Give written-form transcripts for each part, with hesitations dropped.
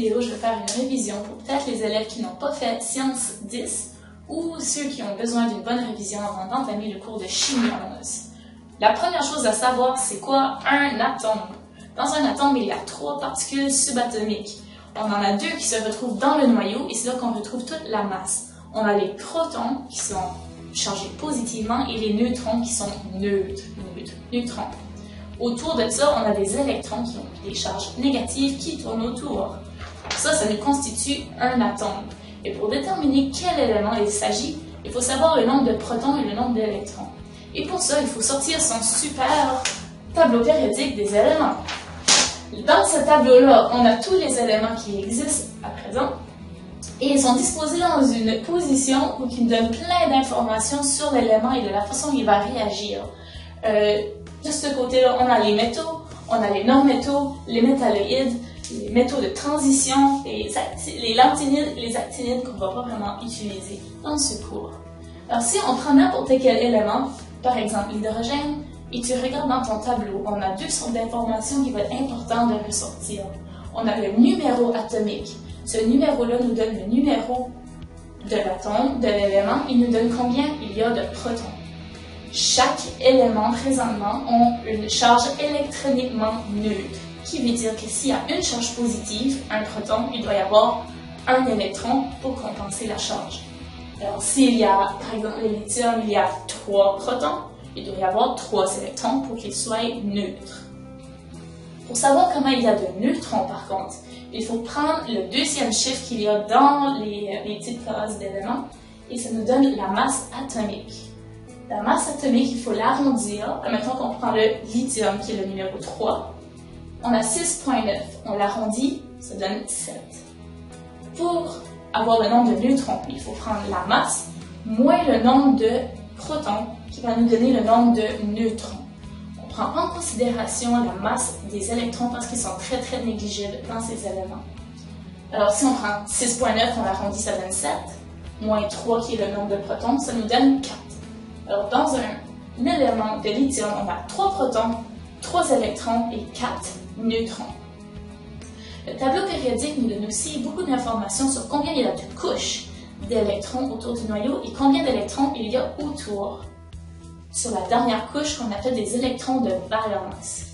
vidéo, je vais faire une révision pour peut-être les élèves qui n'ont pas fait Sciences 10 ou ceux qui ont besoin d'une bonne révision avant d'entamer le cours de chimie 11. La première chose à savoir, c'est quoi un atome? Dans un atome, il y a 3 particules subatomiques. On en a 2 qui se retrouvent dans le noyau et c'est là qu'on retrouve toute la masse. On a les protons qui sont chargés positivement et les neutrons qui sont neutrons. Autour de ça, on a des électrons qui ont des charges négatives qui tournent autour. Ça nous constitue un atome. Et pour déterminer quel élément il s'agit, il faut savoir le nombre de protons et le nombre d'électrons. Et pour ça, il faut sortir son super tableau périodique des éléments. Dans ce tableau-là, on a tous les éléments qui existent à présent et ils sont disposés dans une position qui nous donne plein d'informations sur l'élément et de la façon dont il va réagir. De ce côté-là, on a les métaux, on a les non-métaux, les métalloïdes, les métaux de transition, les lantinides et les actinides qu'on ne va pas vraiment utiliser dans ce cours. Alors si on prend n'importe quel élément, par exemple l'hydrogène, et tu regardes dans ton tableau, on a 2 sortes d'informations qui vont être importantes de ressortir. On a le numéro atomique. Ce numéro-là nous donne le numéro de l'atome, de l'élément, il nous donne combien il y a de protons. Chaque élément présentement a une charge électroniquement neutre, qui veut dire que s'il y a une charge positive, un proton, il doit y avoir un électron pour compenser la charge. Alors s'il y a, par exemple, le lithium, il y a 3 protons, il doit y avoir 3 électrons pour qu'ils soient neutres. Pour savoir comment il y a de neutrons, par contre, il faut prendre le 2e chiffre qu'il y a dans les petites cases d'éléments et ça nous donne la masse atomique. La masse atomique, il faut l'arrondir. Maintenant qu'on prend le lithium, qui est le numéro 3, on a 6,9. On l'arrondit, ça donne 7. Pour avoir le nombre de neutrons, il faut prendre la masse moins le nombre de protons, qui va nous donner le nombre de neutrons. On prend en considération la masse des électrons parce qu'ils sont très très négligeables dans ces éléments. Alors si on prend 6,9, on l'arrondit, ça donne 7, moins 3 qui est le nombre de protons, ça nous donne 4. Alors dans un élément de lithium, on a 3 protons, 3 électrons et 4 neutrons. Le tableau périodique nous donne aussi beaucoup d'informations sur combien il y a de couches d'électrons autour du noyau et combien d'électrons il y a autour. Sur la dernière couche qu'on appelle des électrons de valence.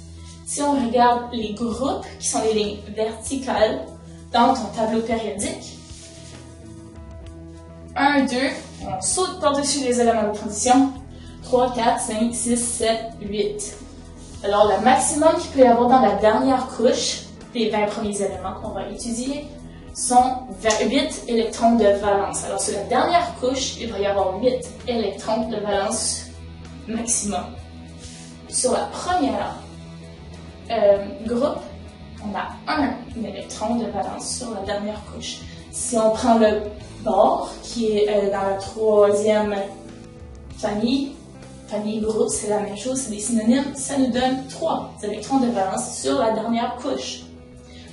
Si on regarde les groupes, qui sont les lignes verticales dans ton tableau périodique, 1, 2, on saute par-dessus les éléments de transition, 3, 4, 5, 6, 7, 8. Alors le maximum qu'il peut y avoir dans la dernière couche, les 20 premiers éléments qu'on va étudier, sont 8 électrons de valence. Alors sur la dernière couche, il va y avoir 8 électrons de valence maximum. Sur la première groupe, on a 1 électron de valence sur la dernière couche. Si on prend le bord, qui est dans la 3e famille groupe, c'est la même chose, c'est des synonymes, ça nous donne 3 électrons de valence sur la dernière couche.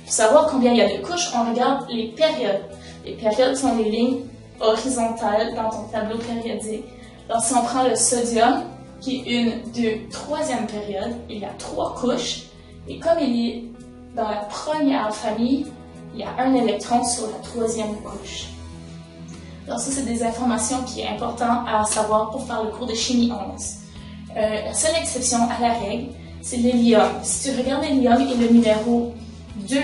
Pour savoir combien il y a de couches, on regarde les périodes. Les périodes sont les lignes horizontales dans ton tableau périodique. Alors si on prend le sodium, qui est une, 2, 3e période, il y a 3 couches, et comme il est dans la première famille, il y a 1 électron sur la 3e couche. Alors ça, c'est des informations qui est important à savoir pour faire le cours de chimie 11. La seule exception à la règle, c'est l'hélium. Si tu regardes l'hélium et le numéro 2,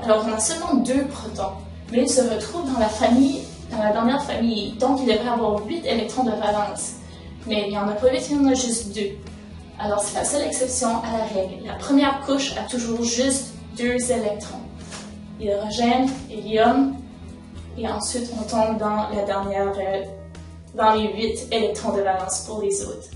alors on a seulement 2 protons, mais il se retrouve dans la dernière famille, donc il devrait avoir 8 électrons de valence. Mais il n'y en a pas 8, il y en a juste 2. Alors c'est la seule exception à la règle. La première couche a toujours juste 2 électrons. Hydrogène, hélium, et ensuite on tombe dans la dernière, dans les 8 électrons de valence pour les autres.